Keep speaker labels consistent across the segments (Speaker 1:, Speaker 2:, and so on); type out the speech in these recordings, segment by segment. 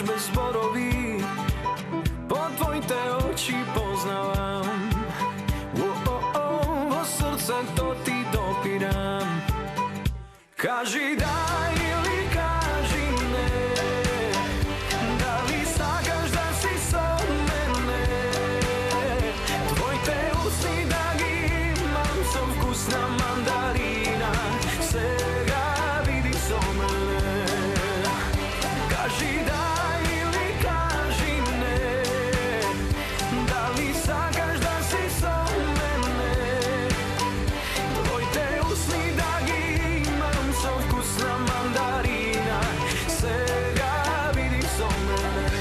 Speaker 1: без зборови, по твоите очи познавам. Во срцето ти допирам. Кажи да или кажи не, дали сакаш да си со мене. Твоите усни да ги имам со вкус на мандарина. Сега види со мене. Кажи да или кажи не, дали сакаш да си со мене. Твоите усни да ги имам со вкус на мандарина. Сега види со мене.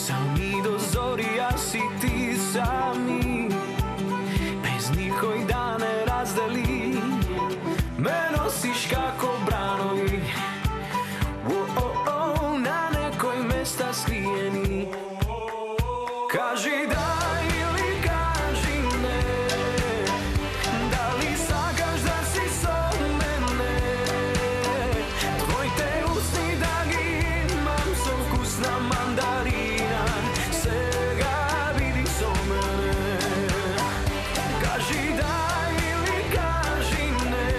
Speaker 1: Sami do zori, a si ti sami. Bez nikoj da ne razdeli, me nosiš kako branovi. Na nekoj mesta skrijeni. Kaži da ili kaži ne, da li sakaš da si so mene. Tvojte usni da gi imam so vkus na mandarina. Сега види со мене. Кажи да или кажи не,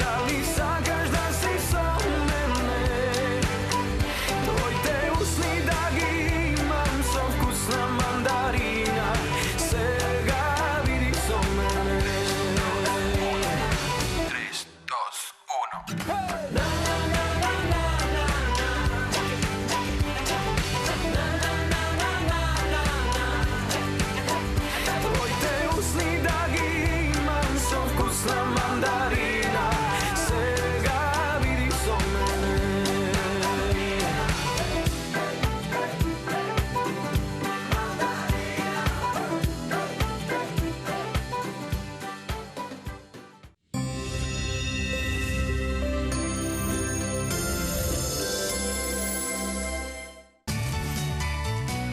Speaker 1: дали сакаш да си со мене. Твоите усни да ги имам со вкус на мандарина. Сега види со мене.
Speaker 2: 3, 2, 1.
Speaker 1: Твоите усни да ги имам со вкус на мандарина. Сега види со мене.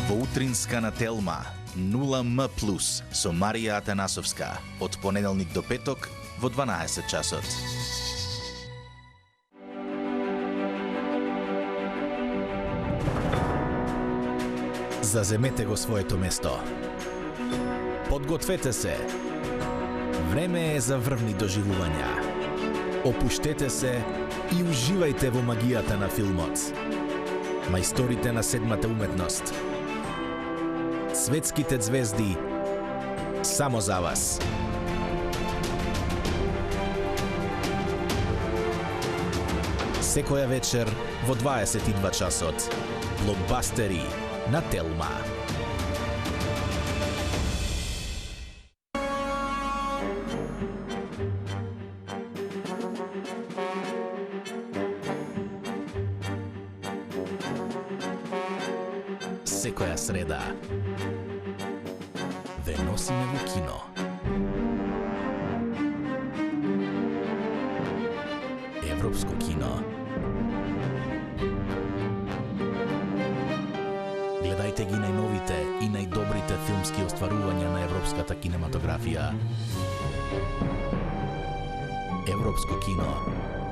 Speaker 3: Во утринска на Телма 0М+, со Марија Атанасовска, од понеделник до петок во 12 часот.
Speaker 4: Заземете го своето место. Подгответе се. Време е за врвни доживувања. Опуштете се и уживајте во магијата на филмот. Мајсторите на седмата уметност. Светските звезди само за вас. Секоја вечер во 22 часот. Блокбастери на Телма. Секоја среда ве носиме во кино. Европско кино. Гледајте ги најновите и најдобрите филмски остварувања на европската кинематографија. Европско кино.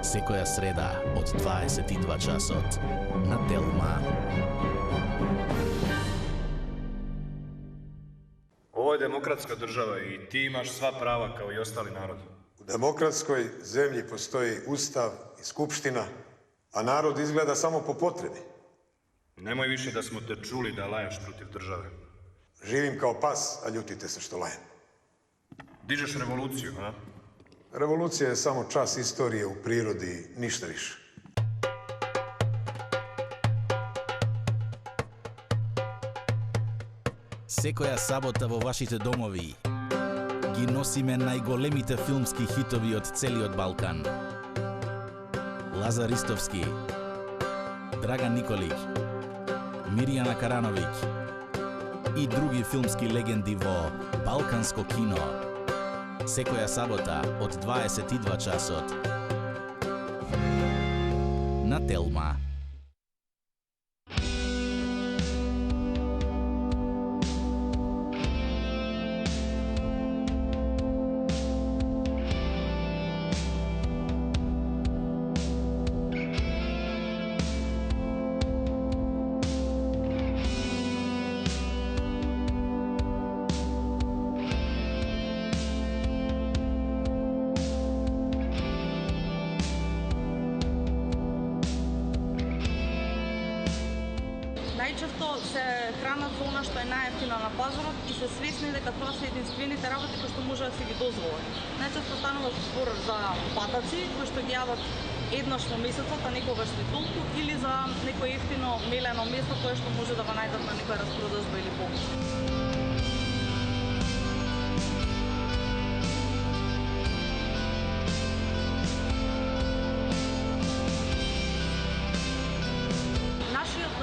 Speaker 4: Секоја среда од 22 часот на Телма.
Speaker 5: Ovo je demokratska država i ti imaš sva prava kao i ostali narodi.
Speaker 6: U demokratskoj zemlji postoji ustav i skupština, a narod izgleda samo po potrebi.
Speaker 5: Nemoj više da smo te čuli da laješ protiv države.
Speaker 6: Živim kao pas, a ljutite se što lajem.
Speaker 5: Dižeš revoluciju, a?
Speaker 6: Revolucija je samo čas istorije u prirodi, ništa više.
Speaker 4: Секоја сабота во вашите домови ги носиме најголемите филмски хитови од целиот Балкан. Лазар Ристовски, Драган Николиќ, Мирјана Карановиќ и други филмски легенди во Балканско кино. Секоја сабота од 22 часот на Телма.
Speaker 7: Најчесто се хранат со она што е најевтино на пазарот и се свесни дека тоа се единствените работи кои што може да си ги дозволат. Најчесто станува збор за патаци кои што ги јадат еднаш во месецот, а некогаш не толку, или за некој ефтино мелено месо кое што може да го најдат на некоја распродажба или покупка.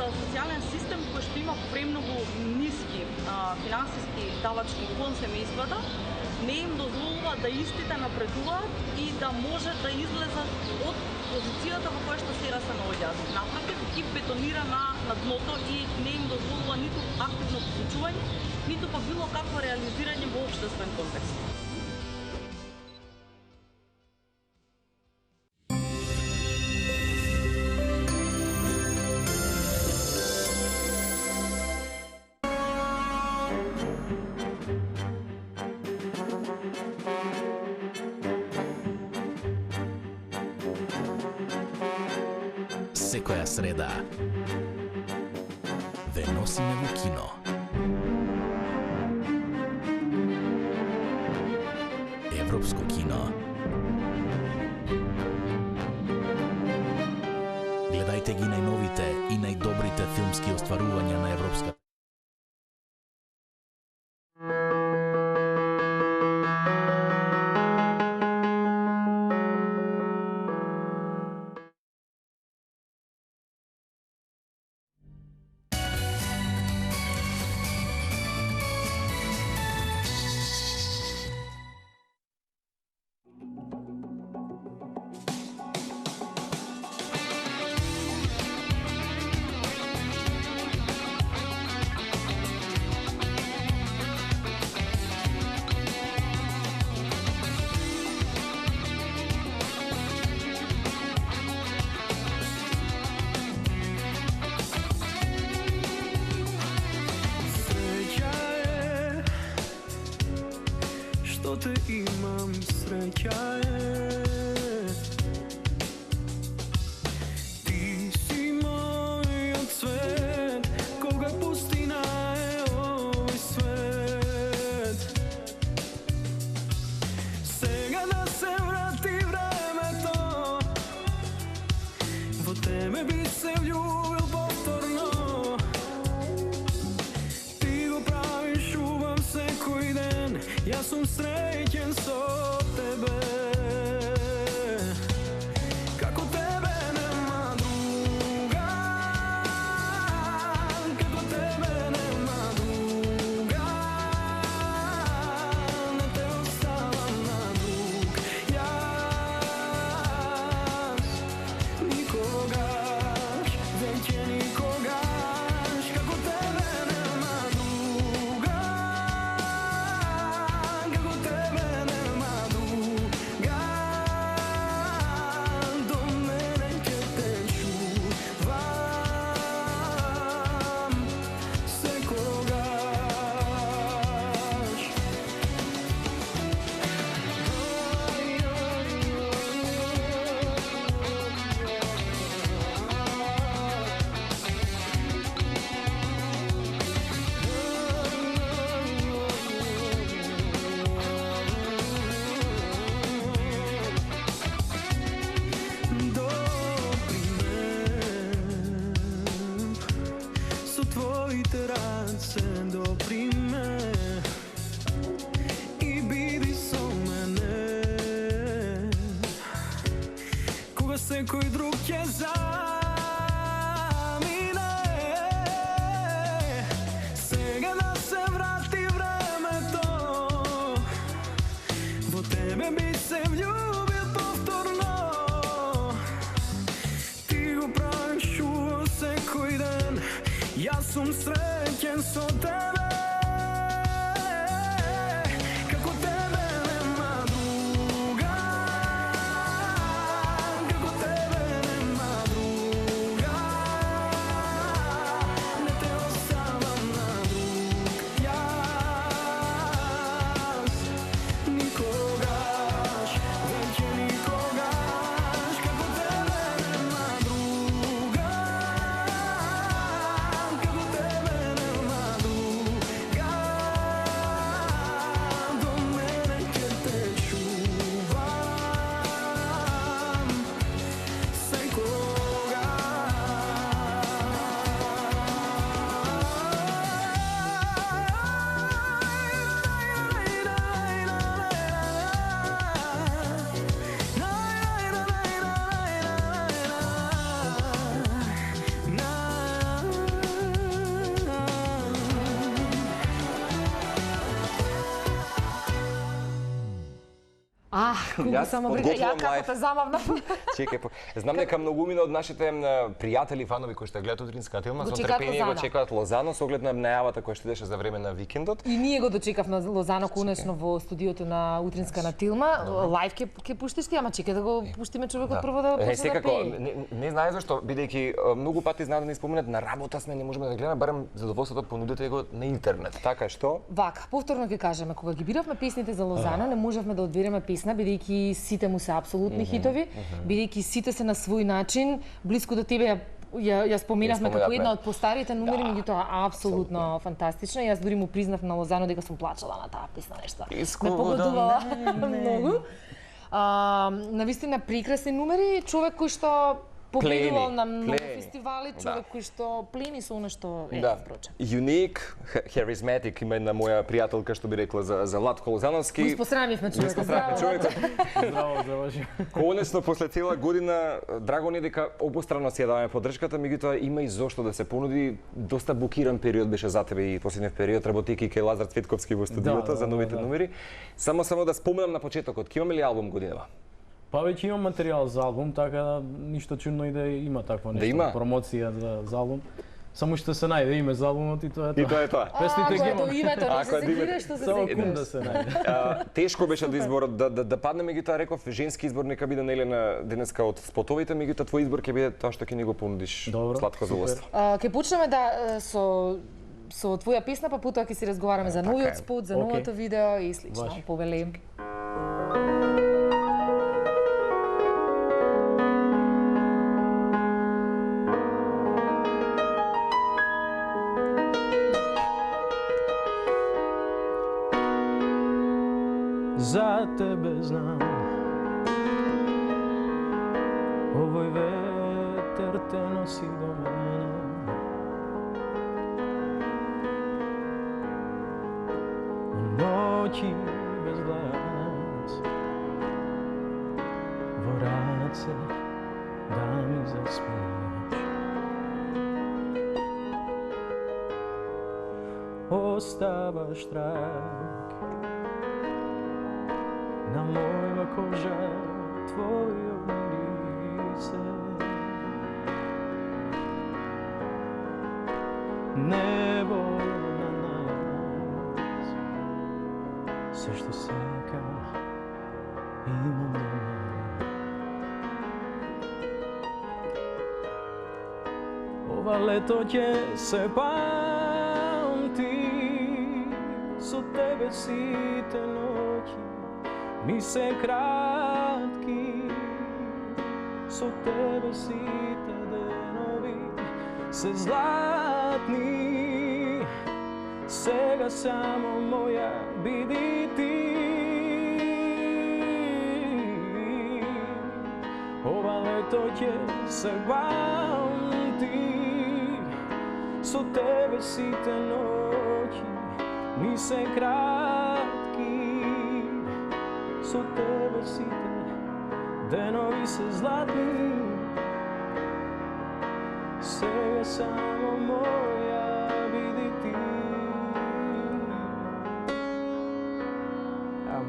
Speaker 7: Социјален систем кој што има премногу ниски финансиски давачки кон семејствата, не им дозволува да истите напредуваат и да може да излезат од позицијата во која што сега се наоѓаат. Напротив, ги бетонира на дното и не им дозволува ниту активно вклучување, ниту па било какво реализирање во општествен контекст.
Speaker 4: Секоја среда ве носиме во кино. Европско кино. Гледајте ги најновите и најдобрите филмски остварувања на европска.
Speaker 1: Што те имам, среќа е. Ти си мојот свет, кога пустина е овој свет. Сега да се врати времето, во тебе би се влюбил повторно. Ти го правиш убав секој ден, јас сум среќен со тебе. Како тебе нема друга, како тебе нема друга. Не те оставам на друг, јас никогаш, веќе никогаш. Како тебе нема друга, како тебе нема друга. До мене ќе те чувам секогаш. Со твоите раце допри ме и биди со мене, кога секој друг ќе замине. Сега да се врати времето, во сум среќен со тебе. Како тебе нема друга, како тебе нема друга. Не те оставам на друг јас, никогаш, веќе никогаш. Како тебе нема друга, како тебе нема друга. До мене ќе те чувам секогаш.
Speaker 8: Кога само ја како те замавна.
Speaker 9: Чекај, знам дека многумина од нашите пријатели, фанови кои што гледаат утринска Телма, со трпение го чекаат Лозано со оглед на најавата која што идеше за време на викендот.
Speaker 8: И ние го дочекавме Лозано конечно во студиото на утринска на Тилма. Лајв ќе пуштиш ти, ама чекај да го пуштиме човекот прво да почне да пее.
Speaker 9: Не знае зашто, бидејќи многу пати знаат да ни споменат на работа сме, не можеме да гледаме, барем задоволството понудете го на интернет. Така што?
Speaker 8: Вака, повторно ќе кажеме, кога ги биравме песните за Лозано, не можевме да одбереме песна бидејќи сите му се апсолутни хитови, бидејќи сите се на свој начин, блиску до тебе ја споменавме како една од постарите номери, меѓутоа апсолутно фантастична. Јас дури му признав на Лозано дека сум плачала на таа песна, нешто ме погодувала многу. Навистина прекрасни номери, човек кој што победувал на многу фестивали, човек кој што плени со она што е впрочем.
Speaker 9: Unique, charismatic, има една моја пријателка што би рекла за Владко Лозановски.
Speaker 8: Го испосрамивме човекот.
Speaker 9: Браво, заврши. Конечно, после цела година, драго ни дека обострано си ја даваме поддршката, меѓутоа има и зошто да се понуди. Доста букиран период беше за тебе и последниот период, работејќи кај Лазар Цветковски во студиото за новите номери. Само да споменам на почетокот, ќе имаме ли албум годинава?
Speaker 10: Па веќе имам материјал за албум, така да ништо чудно и да има такво нешто, промоција за албум. Само што се најде име за албумот и тоа е тоа.
Speaker 9: И тоа е тоа.
Speaker 8: Песните ги имам. Името, не се секираш што се
Speaker 10: секираш. Само кум да се најде.
Speaker 9: Тешко беше да изборот да падне, меѓутоа реков женски избор нека биде нели на денеска од спотовите, меѓутоа твој избор ќе биде тоа што ќе ни го понудиш. Сладко задоволство.
Speaker 8: Ќе почнеме со твоја песна, па потоа ќе си разговараме за новиот спот, за новото видео и слично. Повели.
Speaker 1: За тебе знам, овој ветер те носи до мене. Ноќи без глас, во раце да ми заспиш. Оставаш трак на моја кожа, твојо мирисе. Небо на нас, се што сека имам до мене. Ова лето ќе се памти, со тебе сите ноќи ми се кратки, со тебе сите денови се златни. Сега само моја биди ти. Ова лето ќе се памти, со тебе сите ноќи ми се кратки. Со тебе сите денови се златни. Сега само моја биди ти.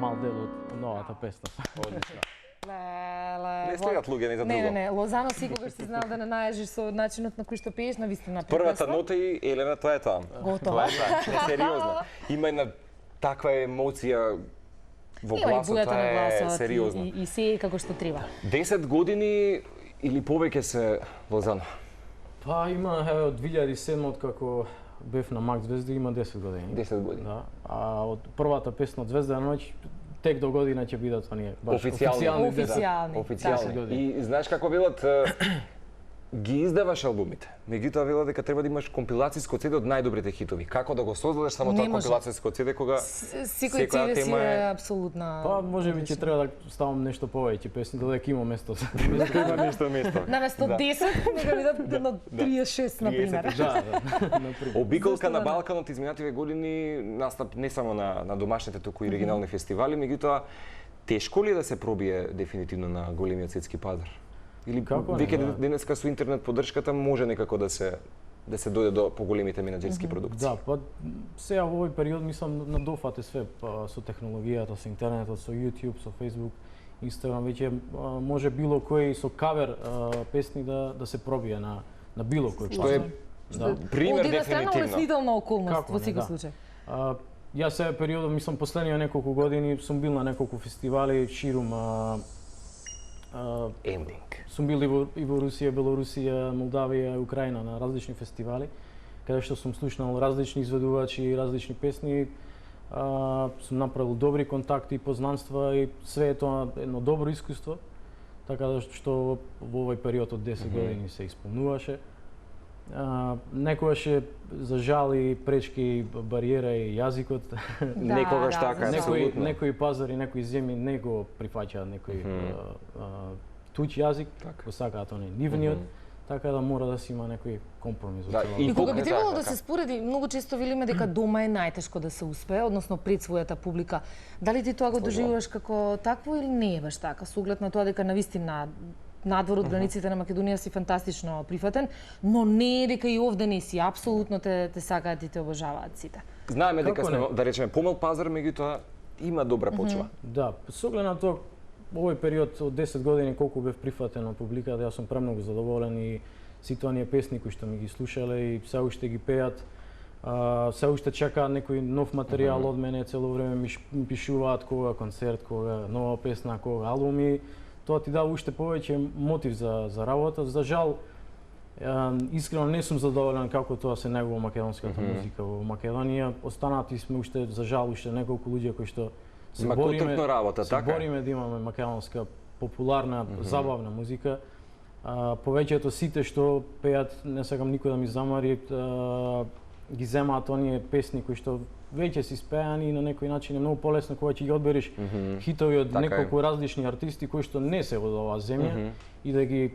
Speaker 10: Мал дел од новата песна.
Speaker 9: Одлично. Не следат луѓе не за друго.
Speaker 8: Не, Лозано секогаш си знал да не најажиш со начинот на кој што пееш на вистина.
Speaker 9: Првата нота и Елена, тоа е тоа.
Speaker 8: Готово.
Speaker 9: Не, сериозно. Има една таква емоција во гласот, тоа е сериозно.
Speaker 8: И се како што треба.
Speaker 9: 10 години или повеќе се Лозано?
Speaker 10: Па има, еве, од 2007 откако бев на Мак Звезди, има 10 години.
Speaker 9: 10 години.
Speaker 10: Да. А од првата песна од Звездана ноќ, тек до година ќе бидат оние баш
Speaker 8: официјални.
Speaker 9: И знаеш како велат, ги издаваш албумите, меѓутоа велат дека треба да имаш компилацијско CD од најдобрите хитови. Како да го создадеш само тоа компилацијско CD кога
Speaker 8: секоја тема е апсолутна.
Speaker 10: Па можеби ќе треба да ставам нешто повеќе песни додека има место.
Speaker 9: Има нешто место.
Speaker 8: Наместо 10 нека бидат едно 36 на пример.
Speaker 10: Да.
Speaker 9: Обиколка на Балканот изминативе години настап не само на домашните туку и регионални фестивали, меѓутоа тешко ли е да се пробие дефинитивно на големиот светски пазар? Или веќе денеска со интернет поддршката може некако да се дојде до поголемите менаџерски продукции?
Speaker 10: Да, па сега во овој период мислам надофате све со технологијата, со интернетот, со YouTube, со Facebook, Instagram, веќе може било кој со кавер песни да се пробие на било кој.
Speaker 9: Што е пример дефинитивно.
Speaker 8: Од улеснителна околност во секој случај.
Speaker 10: Јас сега периодот, мислам, последнија неколку години сум бил на неколку фестивали ширум
Speaker 9: Ending.
Speaker 10: Сум бил и во Русија, Белорусија, Молдавија, Украина на различни фестивали, каде што сум слушнал различни изведувачи и различни песни. Сум направил добри контакти, познанства и све е тоа едно добро искуство. Така да што во овој период од 10 години се исполнуваше. Некогаш за жал и пречки бариера и јазикот.
Speaker 9: Некогаш така, апсолутно.
Speaker 10: Некои пазари, некои земји не го прифаќаат некој туѓ јазик, го сакаат оние нивниот, така да мора да се има некој компромис.
Speaker 8: И кога би требало да се спореди, многу често велиме дека дома е најтешко да се успее, односно пред својата публика. Дали ти тоа го доживуваш како такво или не е баш така, со оглед на тоа дека навистина надвор од границите на Македонија си фантастично прифатен, но не е дека и овде не си, апсолутно те сакаат и те обожаваат сите.
Speaker 9: Знаеме дека сме, да речеме, помал пазар, меѓутоа има добра почва.
Speaker 10: Да, со оглед на тоа, овој период од 10 години колку бев прифатен од публиката, јас сум премногу задоволен и сите оние песни кои што ми ги слушале и се уште ги пеат, се уште чекаат некој нов материјал од мене, цело време ми пишуваат кога концерт, кога нова песна, кога албуми. Тоа ти дава уште повеќе мотив за работа. За жал, искрено не сум задоволен како тоа се негува македонската музика во Македонија. Останати сме уште, за жал, уште неколку луѓе кои што се бориме да имаме македонска популарна, забавна музика. Повеќето сите што пеат, не сакам никој да ми замари, ги земаат оние песни кои што веќе си спеани и на некој начин е многу полесно кога ќе ги одбереш хитови од неколку различни артисти кои што не се од оваа земја и да ги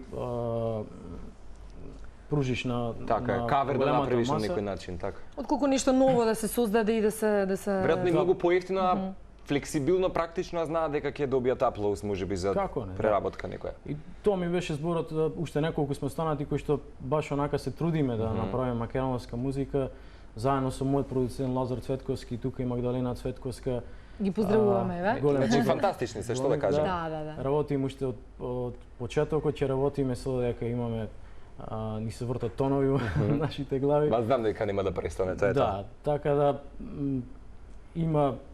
Speaker 10: пружиш на
Speaker 9: кавер да направиш на некој начин, така.
Speaker 8: Отколку нешто ново да се создаде и да се
Speaker 9: веројатно и многу поевтино, а флексибилно, практично, знаа дека ќе добијат аплауз можеби за преработка некоја.
Speaker 10: И тоа ми беше зборот, уште неколку сме останати кои што баш онака се трудиме да направиме македонска музика, заедно со мојот продуцент Лазар Цветковски, тука и Магдалена Цветковска.
Speaker 8: Ги поздравуваме, ве?
Speaker 9: Значи фантастични се, што да кажам.
Speaker 8: Да.
Speaker 10: Работиме уште од почетокот, ќе работиме со дека имаме ни се вртат тонови во нашите глави.
Speaker 9: Ма знам дека нема да престане, тоа е тоа.
Speaker 10: Да, така да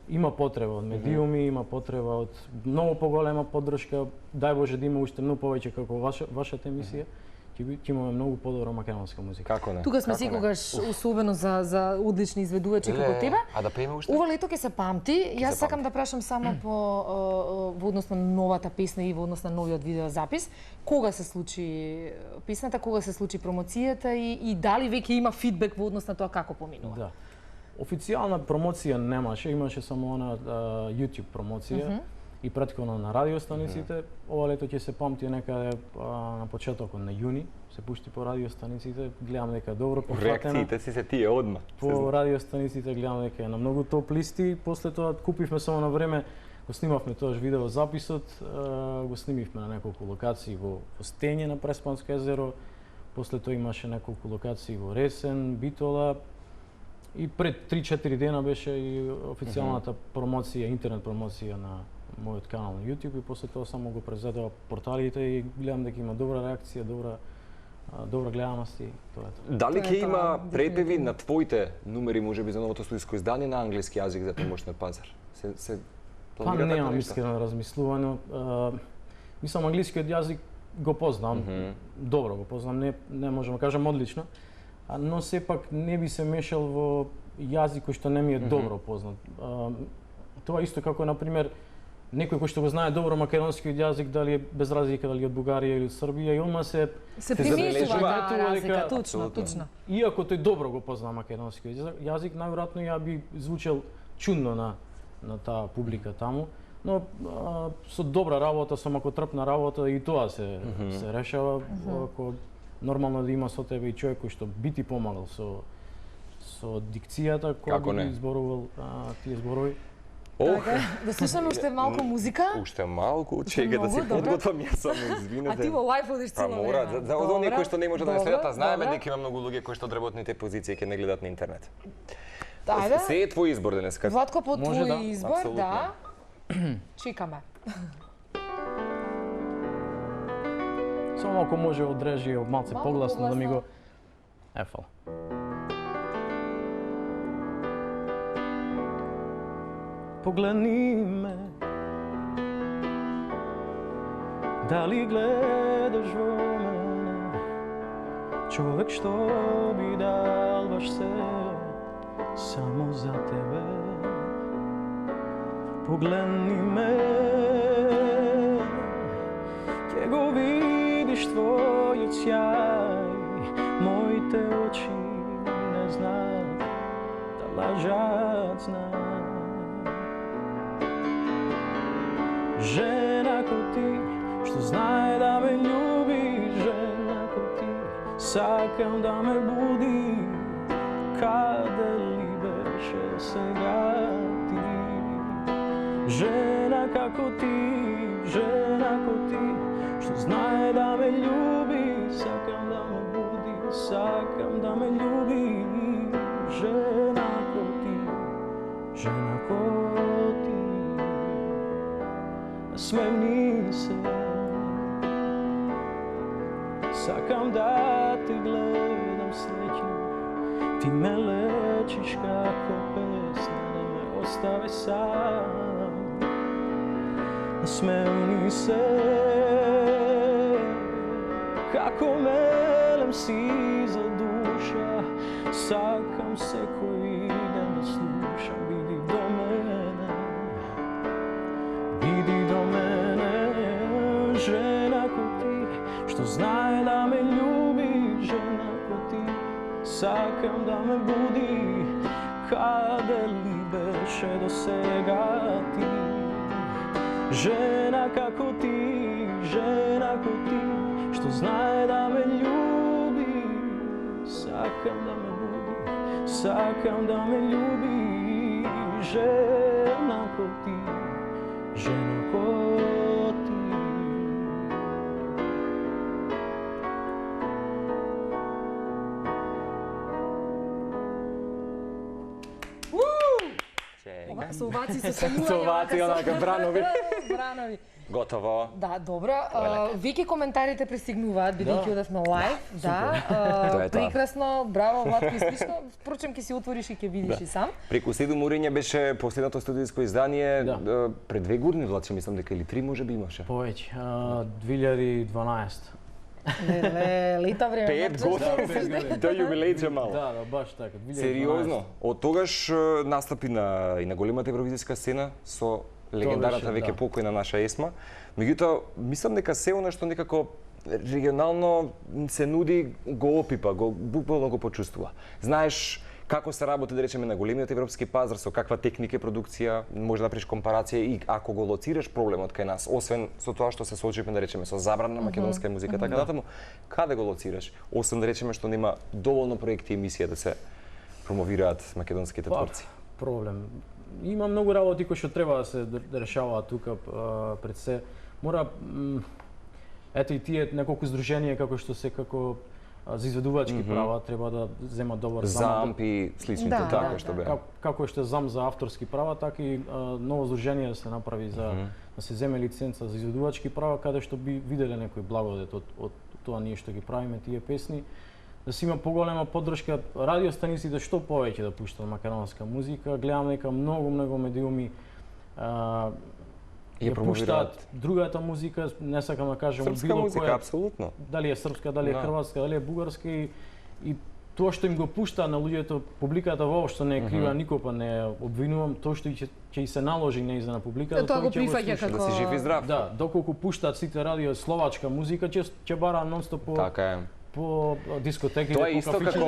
Speaker 10: има потреба од медиуми, има потреба од многу поголема поддршка. Дај Боже да има уште многу повеќе како вашата емисија. Ќе имаме многу подобра македонска музика.
Speaker 9: Како не?
Speaker 8: Тука сме секогаш особено за одлични изведувачи како тебе.
Speaker 9: А да пееме уште?
Speaker 8: Ова лето ќе се памти. Јас сакам да прашам само во однос на новата песна и во однос на новиот видеозапис. Кога се случи песната, кога се случи промоцијата и дали веќе има фидбек во однос на тоа како поминува?
Speaker 10: Да. Официјална промоција немаше, имаше само на YouTube промоција и претходно на радиостаниците. Ова лето ќе се памти некаде на почетокот на јуни, се пушти по радиостаниците, гледам дека е добро прифатена.
Speaker 9: Реакциите си се тие одма.
Speaker 10: По радиостаниците гледам дека е на многу топ листи, после тоа купивме само на време, го снимавме тоаш видеозаписот, го снимивме на неколку локации во Стење на Преспанско езеро, после тоа имаше неколку локации во Ресен, Битола. И пред 3-4 дена беше и официјалната промоција, интернет промоција на мојот канал на YouTube и после тоа само го презедува порталите и гледам дека има добра реакција, добра гледаност и тоа е тоа.
Speaker 9: Дали ќе има препеви на твоите numeri можеби за новото студиско издание на англиски јазик за помош на пазар? Се
Speaker 10: Па немам искрено размислувано. Мислам, англискиот јазик го познам, добро го познам, не можам да кажам одлично, но сепак не би се мешал во јазик кој што не ми е добро познат. Тоа исто како, например, некој кој што го знае добро македонскиот јазик, дали е без разлика дали од Бугарија или од Србија, и одма се
Speaker 8: приметува разлика, точно.
Speaker 10: Иако тој добро го познава македонскиот јазик, најверојатно ја би звучел чудно на таа публика таму, но со добра работа, со макотрпна работа и тоа се решава, ако нормално да има со тебе и човек кој што би ти помагал со дикцијата, која би изборувал тие зборови.
Speaker 8: Да слушаме уште малку музика.
Speaker 9: Уште малку, чека да се подготвам јас само, извинете.
Speaker 8: А ти во лајф одиш цело време.
Speaker 9: Мора, за оние кои што не може да не следат, знаеме дека има многу луѓе кои што од работните позиции ќе не гледат на интернет. Се е твој избор денеска.
Speaker 8: Владко, по твој избор, да. Чекаме.
Speaker 10: Само ако може од режија малце погласно да ми го... Ефал. Погледни ме, дали гледаш во мене, човек што би дал баш се само за тебе. Погледни ме, ќе го видиш твојот сјај, моите очи не знаат да лажат, знаат. Жена ко ти, што знае да ме љуби, жена ко ти, сакам да ме буди, каде ли беше сега ти? Жена како ти, што знае да ме љуби, сакам да ме буди, сакам да ме љуби, жена ко ти, жена ко ти. Смевни се, сакам да те гледам среќен, ти ме лечиш како песна, не ме остави сам. Смевни се, како мелем си за душа, сакам секој да ме слуша, биди до мене. Иди до мене, жена ко ти, што знае да ме љуби, жена ко ти, сакам да ме буди, каде ли беше до сега ти? Жена како ти, што знае да ме љуби, сакам да ме буди, сакам да ме љуби, жена ко ти. Жена ко ти.
Speaker 8: Со оваци се сумување.
Speaker 9: Со оваци, онака, бранови.
Speaker 8: Бранови.
Speaker 9: Готово.
Speaker 8: Да, добро. Веќе коментарите пристигнуваат, бидејќи одевме лајв. Да, прекрасно, браво, Владко, исклучно. Впрочем, ќе си отвориш и ќе видиш и сам.
Speaker 9: Преку 7 уриња беше последното студијско издание. Пред 2 години, Владче, мислам дека или 3 може би имаше.
Speaker 10: Повеќе, 2012.
Speaker 8: Лета време.
Speaker 9: 5 години. Тој јубилејче мало.
Speaker 10: Да, баш така.
Speaker 9: Сериозно. Од тогаш настапи и на големата евровизиска сцена со легендарната веќе покојна наша Есма. Меѓутоа, мислам дека се она што некако регионално се нуди го опипа, буквално го почувствува. Знаеш како се работи, да речеме, на големиот европски пазар, со каква техника и продукција, може да направиш компарација и ако го лоцираш проблемот кај нас, освен со тоа што се соочивме, да речеме, со забрана на македонска музика, така натаму, каде го лоцираш? Освен да речеме што нема доволно проекти и емисија да се промовираат македонските творци.
Speaker 10: Проблем. Има многу работи кои што треба да се решаваат тука пред се. Мора ето и тие неколку здруженија како што се како за изведувачки права треба да зема добар
Speaker 9: замп и сличните така што беа.
Speaker 10: Како што е зам за авторски права, така и ново здружение да се направи за да се земе лиценца за изведувачки права, каде што би виделе некој благодет од тоа ние што ги правиме тие песни, да се има поголема поддршка радиостаниците што повеќе да пуштат македонска музика. Гледам дека многу медиуми ја пуштаат другата музика, не сакам да кажам
Speaker 9: било музика, апсолутно.
Speaker 10: Дали е српска, дали е хрватска, дали е бугарска и тоа што им го пушта на луѓето, публиката воопшто не е крива, никога не обвинувам, тоа што ќе се наложи неиза на публиката,
Speaker 8: тоа го прифаќа како
Speaker 9: да си жив и здрав.
Speaker 10: Да, доколку пуштаат сите радио словачка музика, ќе бара нонстоп по дискотеки,
Speaker 9: тоа е исто како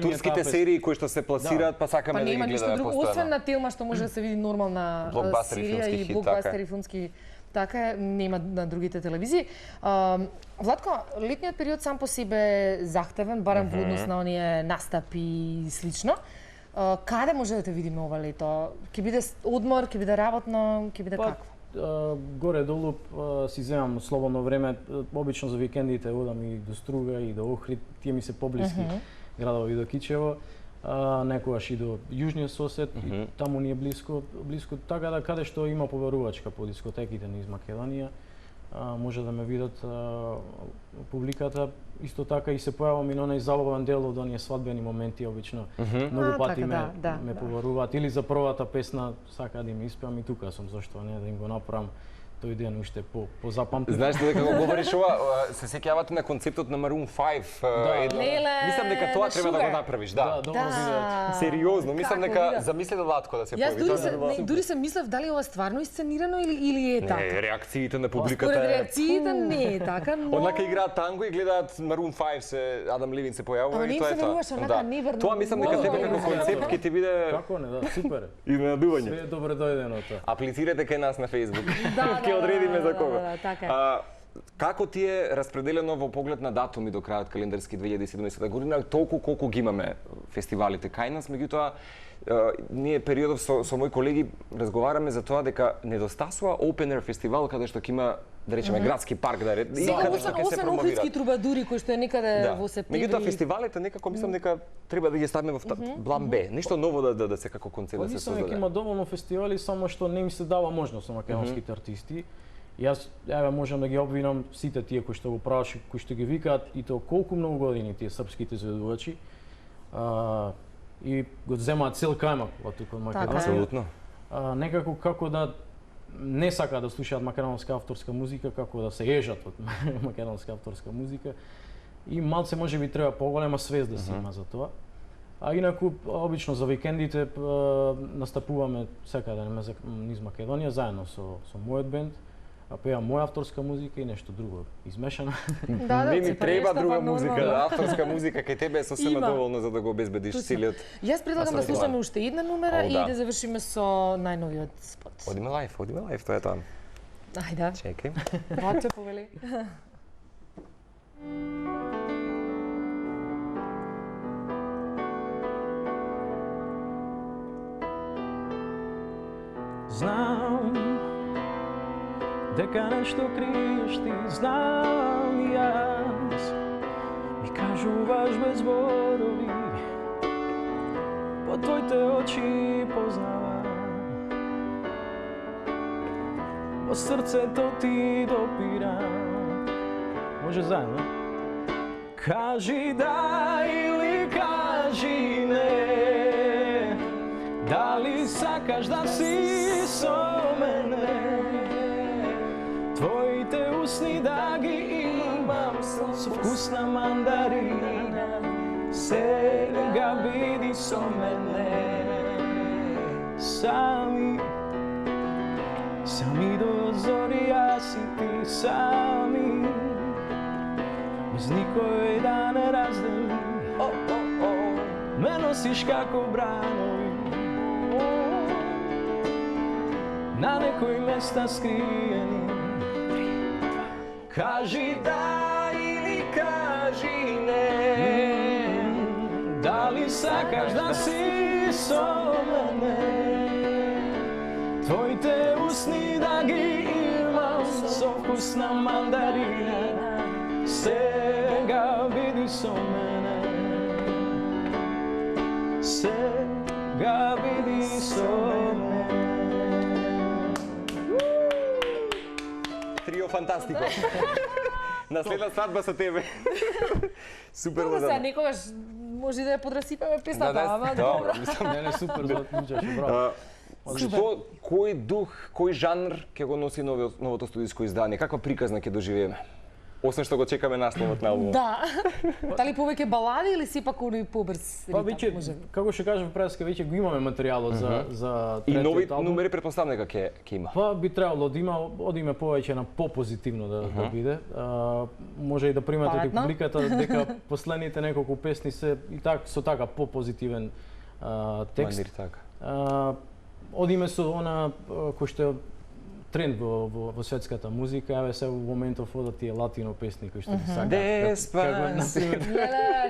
Speaker 9: турските серии кои што се пласираат, па сакаме да ги гледаме постојано.
Speaker 8: Освен на Телма што може да се види нормална серија и блокбастер и филмски, така нема на другите телевизии. Владко, летниот период сам по себе захтевен, барем во однос на оние настапи и слично. Каде може да те видиме ова лето? Ќе биде одмор, ќе биде работно, ќе биде како?
Speaker 10: Горе-долу си земам слободно време, обично за викендите одам и до Струга и до Охрид, тие ми се поблиски градови до Кичево, некогаш и до Јужниот сосед, и таму ни е блиско, така да каде што има поверувачка по дискотеките низ Македонија, може да ме видат публиката. Исто така и се појавам и на оној забавен дел од оние свадбени моменти, обично многу пати ме поваруваат или за првата песна сака да им испеам и тука сум, зашто не да им го направам тој ден уште по запамтен.
Speaker 9: Знаеш дека го говориш ова, се сеќавате на концептот на Maroon 5. Мислам дека тоа треба да го направиш, да.
Speaker 10: Добро видео.
Speaker 9: Сериозно, мислам дека замислете Владко да се појави.
Speaker 8: Јас дури се мислев дали ова стварно исценирано или е така.
Speaker 9: Не, реакциите на публиката.
Speaker 8: Според реакциите не е така, но
Speaker 9: однака играат танго и гледаат Maroon 5 се Адам Ливин се појавува и тоа е тоа. Тоа мислам дека тебе како концепт ќе ти биде
Speaker 10: како не, да, супер.
Speaker 9: И надување.
Speaker 10: Све добро дојдено тоа.
Speaker 9: Аплицирате кај нас на Facebook. Ќе одредиме за кога. Како ти е распределено во поглед на датуми до крајот календарски 2017 година, толку колку ги имаме фестивалите кај нас, меѓутоа ние периодов со мои колеги разговараме за тоа дека недостасува Open Air фестивал каде што ќе има, да речеме, градски парк да и каде што ќе се промовираат.
Speaker 8: Охридски трубадури кои што е некаде во септември.
Speaker 9: Меѓутоа фестивалите некако мислам дека треба да ги ставиме во план Б. Ништо ново да се како концепт да се создаде.
Speaker 10: Мислам дека има доволно фестивали, само што не ми се дава можност на македонските артисти. Јас можам да ги обвинам сите тие кои што го прават, кои што ги викаат и тоа колку многу години тие српските изведувачи. И го земаат цел кајмак од тука од Македонија.
Speaker 9: Апсолутно.
Speaker 10: Некако како да не сакаат да слушаат македонска авторска музика, како да се ежат од македонска авторска музика. И малце можеби треба поголема свест да се има за тоа. А инаку обично за викендите настапуваме секаде низ Македонија заедно со мојот бенд. Пеам моја авторска музика и нешто друго измешано.
Speaker 9: Не ми треба друга музика, авторска музика кај тебе е сосема доволно за да го обезбедиш целиот.
Speaker 8: Јас предлагам да слушаме уште една номера и да завршиме со најновиот спот.
Speaker 9: Одиме лајф, тоа е тоа.
Speaker 8: Ајде.
Speaker 9: Чекај.
Speaker 8: Ваче повели.
Speaker 10: Знам дека нешто криеш ти, знам и јас. Ми кажуваш без зборови, по твоите очи познавам. Во срцето ти допирам. Може заедно? Кажи да или кажи не, дали сакаш да си со мене? Твоите усни да ги имам со вкус на мандарина, сега биди со мене. Сами до зори, јас и ти сами, без никој да не раздели. Ме носиш како бранови, на некои места скриени. Кажи да или кажи не, дали сакаш да си со мене? Твоите усни да ги имам со вкус на мандарина, сега види
Speaker 1: со мене. Сега биди со мене.
Speaker 9: Трио фантастико. Наследна свадба со тебе. Супер
Speaker 8: Добро, сега
Speaker 9: Лозано.
Speaker 8: некогаш може да ја подрасипаме песната, ама
Speaker 9: добро.
Speaker 8: добро.
Speaker 9: Мислам,
Speaker 10: Не, супер, звучеше, браво.
Speaker 9: Што, кој дух, кој жанр ќе го носи новото студиско издание? Каква приказна ќе доживееме? Освен што го чекаме насловот на албумот.
Speaker 8: Да. Дали повеќе балади или сепак оној побрз
Speaker 10: Па
Speaker 8: ритам?
Speaker 10: веќе, како ќе кажам преска, веќе го имаме материјалот за
Speaker 9: И нови
Speaker 10: третиот албум.
Speaker 9: номери претпоставам дека ќе има.
Speaker 10: Па би требало да има, одиме повеќе на попозитивно да биде. Може и да примете
Speaker 8: Паметно.
Speaker 10: публиката дека последните неколку песни се и со така попозитивен текст.
Speaker 9: Манир така.
Speaker 10: Одиме со она кој што е тренд во светската музика, еве се во моментов одат тие латино песни кои што ги сакаат.
Speaker 9: Деспасито.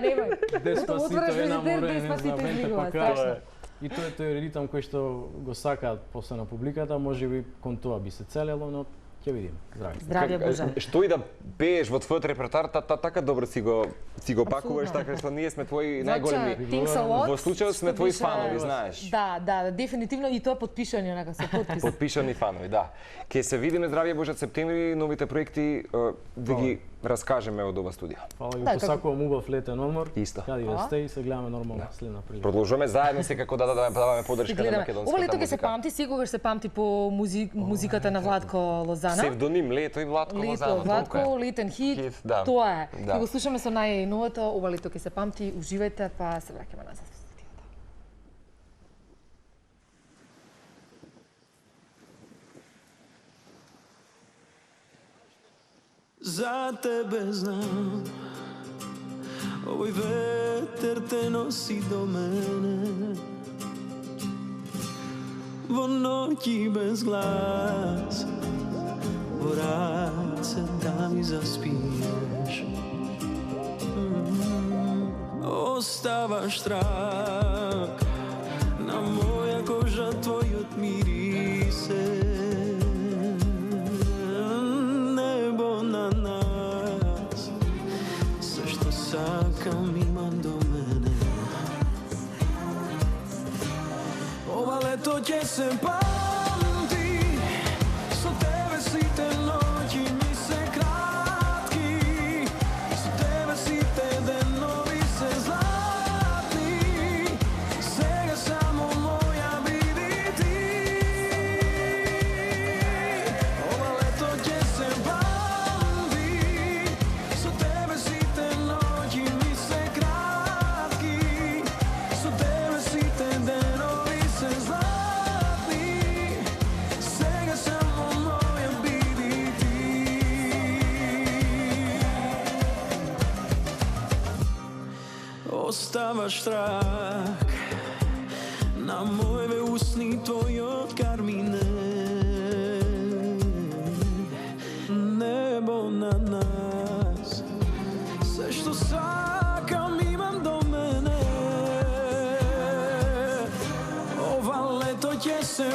Speaker 8: Немој.
Speaker 10: Деспасито е на море, не знам, венте па
Speaker 8: страшно.
Speaker 10: И тоа е тој ритам кој што го сакаат после на публиката, можеби кон тоа би се целело, но ќе видиме. Здраве.
Speaker 8: Здравје Боже.
Speaker 9: Што и да пееш во твојот репертоар, така добро си го пакуваш, така што ние сме твои најголеми.
Speaker 8: Thanks a lot.
Speaker 9: Во случајот сме
Speaker 8: Што
Speaker 9: твои
Speaker 8: беше-
Speaker 9: фанови, знаеш.
Speaker 8: Да, дефинитивно и тоа потпишани онака со потпис.
Speaker 9: Подпишани фанови, да. Ке се видиме, здравје Боже, септември, новите проекти да ги раскажеме од ова студија.
Speaker 10: Фала ви,
Speaker 8: Да, како-
Speaker 10: посакувам убав летен одмор.
Speaker 9: Исто.
Speaker 10: Каде да сте и се гледаме нормално следна прилика.
Speaker 9: Продолжуваме заедно секако да даваме подршка на
Speaker 8: Ова
Speaker 9: македонската
Speaker 8: лето ќе се
Speaker 9: музика.
Speaker 8: памти, секогаш се памти по музиката на Владко Лозана.
Speaker 9: Псевдоним Лето и Владко
Speaker 8: Лето,
Speaker 9: Лозано.
Speaker 8: Владко, летен хит,
Speaker 9: Хит, да.
Speaker 8: тоа е.
Speaker 9: Да.
Speaker 8: Ќе го слушаме со најновото, ова лето ќе се памти, уживајте, па се враќаме назад.
Speaker 1: За тебе знам, овој ветер те носи до мене. Во ноќи без глас, во раце да ми заспиеш. Оставаш трак на моја кожа, твојот мирисе. Небо на нас, се што сакам имам до мене. Ова лето ќе се памти, со тебе сите ноќи ми се кратки, со тебе сите денови се златни, сега само моја биди ти. Ова лето ќе се памти, со тебе сите ноќи ми се кратки, со тебе сите денови се златни, сега само моја биди ти. Оставаш трак на моје усни, твојот кармине. Небо на нас, се што сакам имам до мене. Ова лето ќе се